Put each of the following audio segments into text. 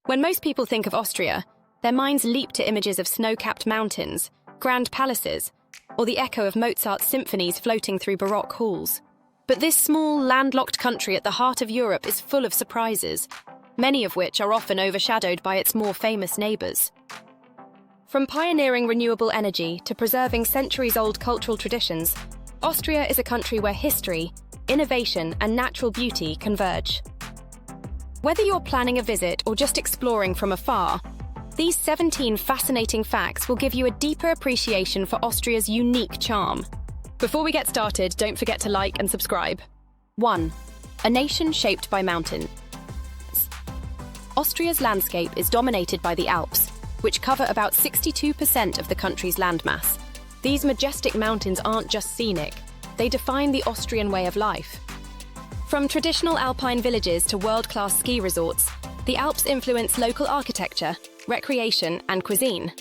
When most people think of Austria, their minds leap to images of snow-capped mountains, grand palaces, or the echo of Mozart's symphonies floating through Baroque halls. But this small, landlocked country at the heart of Europe is full of surprises, many of which are often overshadowed by its more famous neighbours. From pioneering renewable energy to preserving centuries-old cultural traditions, Austria is a country where history, innovation, and natural beauty converge. Whether you're planning a visit or just exploring from afar, these 17 fascinating facts will give you a deeper appreciation for Austria's unique charm. Before we get started, don't forget to like and subscribe. 1. A nation shaped by mountains. Austria's landscape is dominated by the Alps, which cover about 62% of the country's landmass. These majestic mountains aren't just scenic, they define the Austrian way of life. From traditional alpine villages to world-class ski resorts, the Alps influence local architecture, recreation, and cuisine.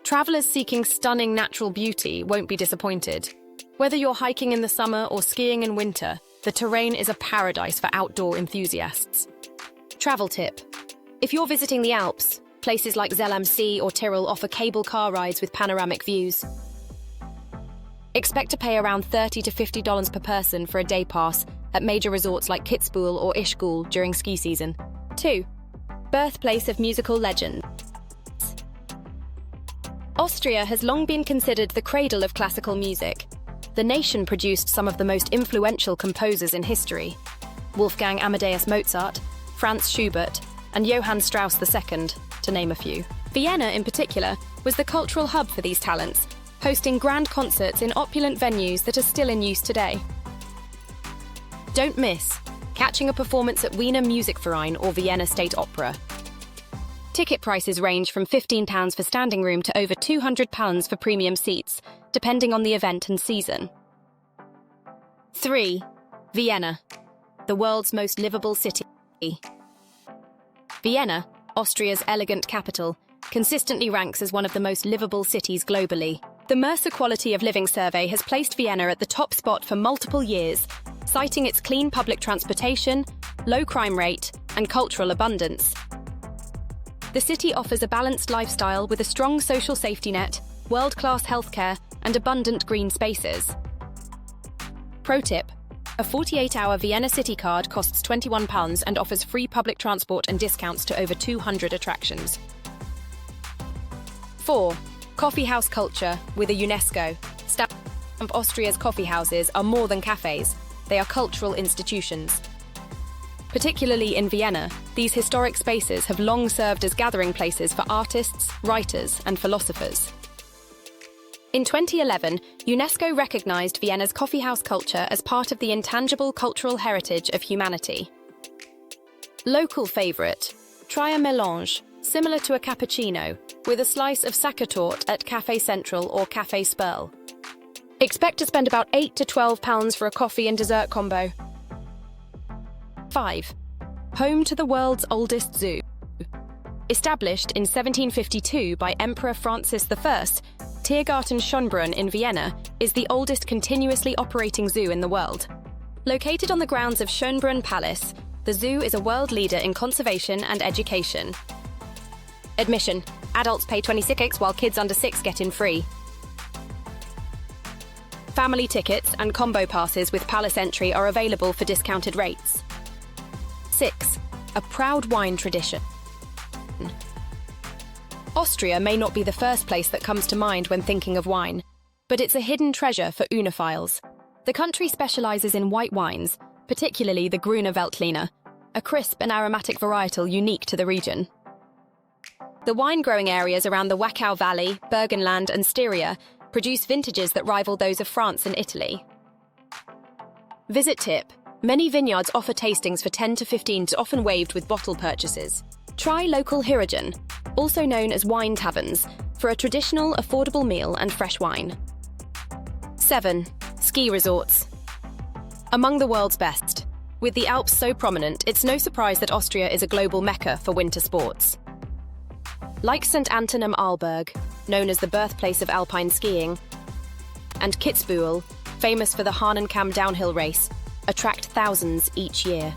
Travelers seeking stunning natural beauty won't be disappointed. Whether you're hiking in the summer or skiing in winter, the terrain is a paradise for outdoor enthusiasts. Travel tip: if you're visiting the Alps, places like Zell am See or Tyrol offer cable car rides with panoramic views. Expect to pay around $30 to $50 per person for a day pass at major resorts like Kitzbühel or Ischgl during ski season. 2. Birthplace of musical legends. Austria has long been considered the cradle of classical music. The nation produced some of the most influential composers in history: Wolfgang Amadeus Mozart, Franz Schubert, and Johann Strauss II, to name a few. Vienna, in particular, was the cultural hub for these talents, hosting grand concerts in opulent venues that are still in use today. Don't miss catching a performance at Wiener Musikverein or Vienna State Opera. Ticket prices range from £15 for standing room to over £200 for premium seats, depending on the event and season. 3. Vienna, the world's most livable city. Vienna, Austria's elegant capital, consistently ranks as one of the most livable cities globally. The Mercer Quality of Living survey has placed Vienna at the top spot for multiple years, citing its clean public transportation, low crime rate, and cultural abundance. The city offers a balanced lifestyle with a strong social safety net, world-class healthcare, and abundant green spaces. Pro tip: a 48-hour Vienna City card costs £21 and offers free public transport and discounts to over 200 attractions. 4. Coffee house culture with a UNESCO stamp. Austria's coffee houses are more than cafes, they are cultural institutions. Particularly in Vienna, these historic spaces have long served as gathering places for artists, writers, and philosophers. In 2011, UNESCO recognized Vienna's coffee house culture as part of the intangible cultural heritage of humanity. Local favorite: try a mélange, similar to a cappuccino, with a slice of Sachertorte at Café Central or Café Sperl. Expect to spend about £8 to £12 for a coffee and dessert combo. 5. Home to the world's oldest zoo. Established in 1752 by Emperor Francis I, Tiergarten Schönbrunn in Vienna is the oldest continuously operating zoo in the world. Located on the grounds of Schönbrunn Palace, the zoo is a world leader in conservation and education. Admission: adults pay 26 while kids under 6 get in free. Family tickets and combo passes with palace entry are available for discounted rates. 6. A proud wine tradition. Austria may not be the first place that comes to mind when thinking of wine, but it's a hidden treasure for unophiles. The country specializes in white wines, particularly the Grüne Veltliner, a crisp and aromatic varietal unique to the region. The wine-growing areas around the Wachau Valley, Burgenland, and Styria produce vintages that rival those of France and Italy. Visit tip: many vineyards offer tastings for 10 to 15, often waived with bottle purchases. Try local Hirogen, also known as wine taverns, for a traditional, affordable meal and fresh wine. 7. Ski resorts. Among the world's best. With the Alps so prominent, it's no surprise that Austria is a global mecca for winter sports. Like St. Anton am Arlberg, known as the birthplace of alpine skiing, and Kitzbühel, famous for the Hahnenkamm downhill race, attract thousands each year.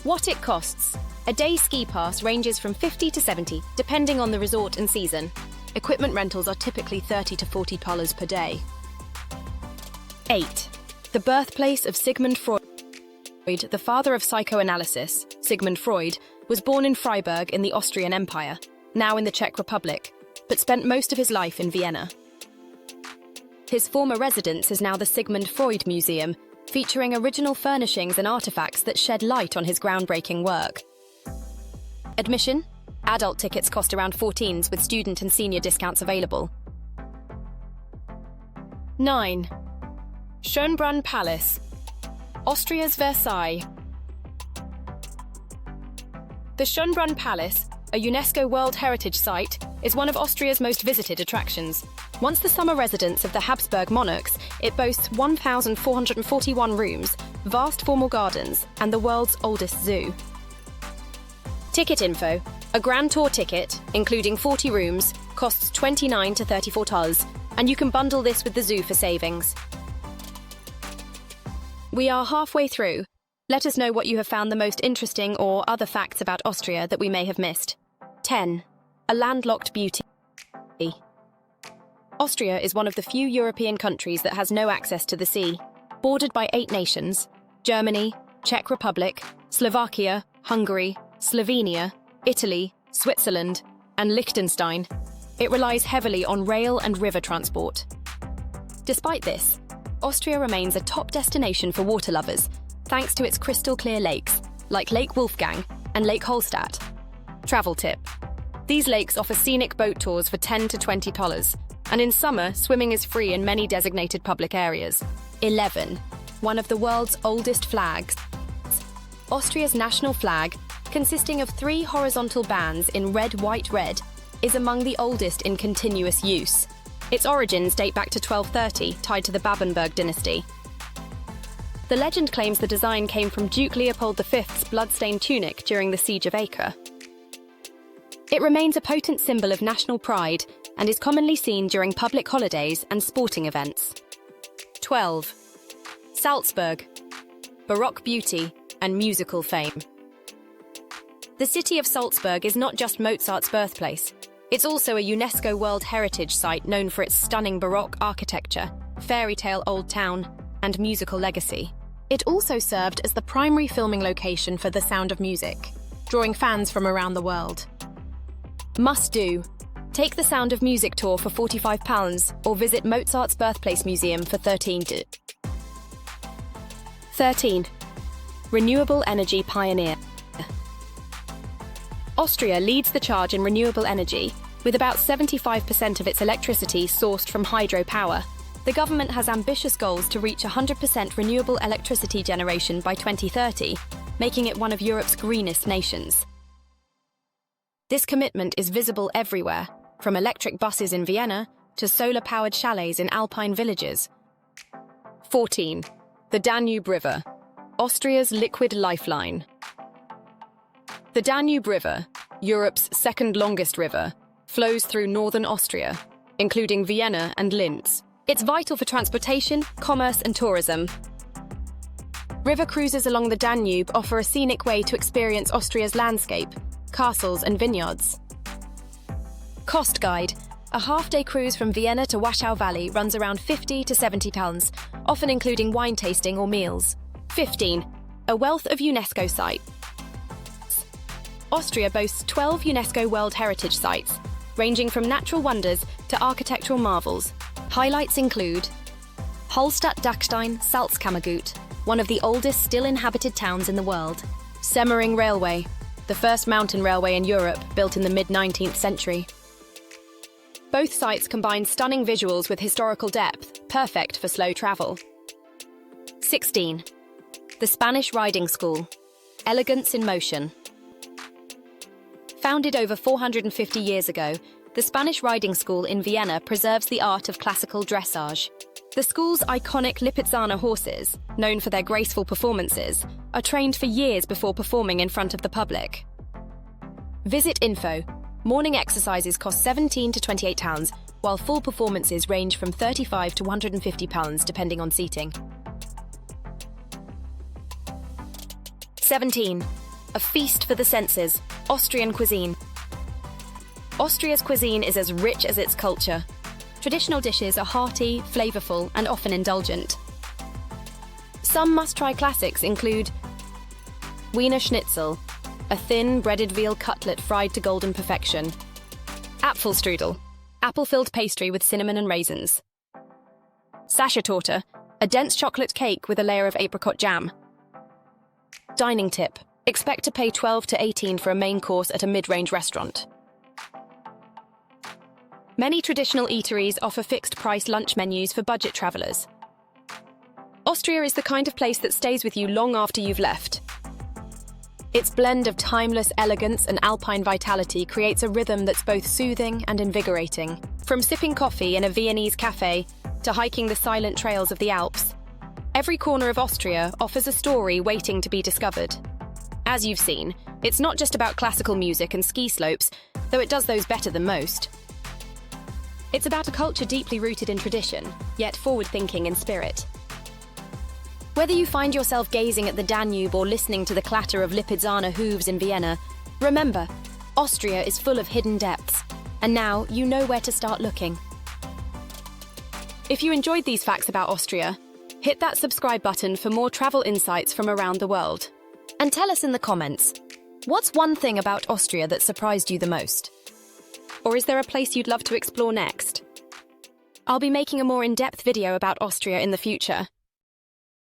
What it costs. A day ski pass ranges from 50 to 70, depending on the resort and season. Equipment rentals are typically $30 to $40 per day. 8. The birthplace of Sigmund Freud. The father of psychoanalysis, Sigmund Freud, was born in Freiburg in the Austrian Empire, now in the Czech Republic, but spent most of his life in Vienna. His former residence is now the Sigmund Freud Museum, featuring original furnishings and artifacts that shed light on his groundbreaking work. Admission? Adult tickets cost around 14s with student and senior discounts available. 9. Schönbrunn Palace, Austria's Versailles. The Schönbrunn Palace, a UNESCO World Heritage Site, is one of Austria's most visited attractions. Once the summer residence of the Habsburg monarchs, it boasts 1,441 rooms, vast formal gardens, and the world's oldest zoo. Ticket info. A grand tour ticket, including 40 rooms, costs $29 to $34, and you can bundle this with the zoo for savings. We are halfway through. Let us know what you have found the most interesting or other facts about Austria that we may have missed. 10. A landlocked beauty. Austria is one of the few European countries that has no access to the sea. Bordered by 8 nations: Germany, Czech Republic, Slovakia, Hungary, Slovenia, Italy, Switzerland, and Liechtenstein, it relies heavily on rail and river transport. Despite this, Austria remains a top destination for water lovers, thanks to its crystal-clear lakes, like Lake Wolfgang and Lake Holstadt. Travel tip. These lakes offer scenic boat tours for $10 to $20, and in summer, swimming is free in many designated public areas. 11. One of the world's oldest flags. Austria's national flag, consisting of 3 horizontal bands in red, white, red, is among the oldest in continuous use. Its origins date back to 1230, tied to the Babenberg dynasty. The legend claims the design came from Duke Leopold V's blood-stained tunic during the Siege of Acre. It remains a potent symbol of national pride and is commonly seen during public holidays and sporting events. 12. Salzburg, Baroque beauty and musical fame. The city of Salzburg is not just Mozart's birthplace. It's also a UNESCO World Heritage Site known for its stunning Baroque architecture, fairy tale old town, and musical legacy. It also served as the primary filming location for The Sound of Music, drawing fans from around the world. Must do. Take the Sound of Music tour for £45 or visit Mozart's Birthplace Museum for $13. 13. Renewable energy pioneer. Austria leads the charge in renewable energy, with about 75% of its electricity sourced from hydropower. The government has ambitious goals to reach 100% renewable electricity generation by 2030, making it one of Europe's greenest nations. This commitment is visible everywhere, from electric buses in Vienna to solar-powered chalets in alpine villages. 14. The Danube River, Austria's liquid lifeline. The Danube River, Europe's second longest river, flows through northern Austria, including Vienna and Linz. It's vital for transportation, commerce and tourism. River cruises along the Danube offer a scenic way to experience Austria's landscape, castles and vineyards. Cost guide. A half-day cruise from Vienna to Wachau Valley runs around £50 to £70, often including wine tasting or meals. 15. A wealth of UNESCO sites. Austria boasts 12 UNESCO World Heritage Sites, ranging from natural wonders to architectural marvels. Highlights include Hallstatt-Dachstein, Salzkammergut, one of the oldest still inhabited towns in the world. Semmering Railway, the first mountain railway in Europe, built in the mid-19th century. Both sites combine stunning visuals with historical depth, perfect for slow travel. 16. The Spanish Riding School, Elegance in Motion. Founded over 450 years ago, the Spanish Riding School in Vienna preserves the art of classical dressage. The school's iconic Lipizzaner horses, known for their graceful performances, are trained for years before performing in front of the public. Visit info. Morning exercises cost £17 to £28, while full performances range from £35 to £150 depending on seating. 17. A feast for the senses, Austrian cuisine. Austria's cuisine is as rich as its culture. Traditional dishes are hearty, flavorful, and often indulgent. Some must-try classics include Wiener Schnitzel, a thin, breaded veal cutlet fried to golden perfection. Apfelstrudel, apple-filled pastry with cinnamon and raisins. Sachertorte, a dense chocolate cake with a layer of apricot jam. Dining tip: expect to pay 12 to 18 for a main course at a mid-range restaurant. Many traditional eateries offer fixed-price lunch menus for budget travelers. Austria is the kind of place that stays with you long after you've left. Its blend of timeless elegance and alpine vitality creates a rhythm that's both soothing and invigorating. From sipping coffee in a Viennese cafe to hiking the silent trails of the Alps, every corner of Austria offers a story waiting to be discovered. As you've seen, it's not just about classical music and ski slopes, though it does those better than most. It's about a culture deeply rooted in tradition, yet forward-thinking in spirit. Whether you find yourself gazing at the Danube or listening to the clatter of Lipizzaner hooves in Vienna, remember, Austria is full of hidden depths, and now you know where to start looking. If you enjoyed these facts about Austria, hit that subscribe button for more travel insights from around the world. And tell us in the comments, what's one thing about Austria that surprised you the most? Or is there a place you'd love to explore next? I'll be making a more in-depth video about Austria in the future.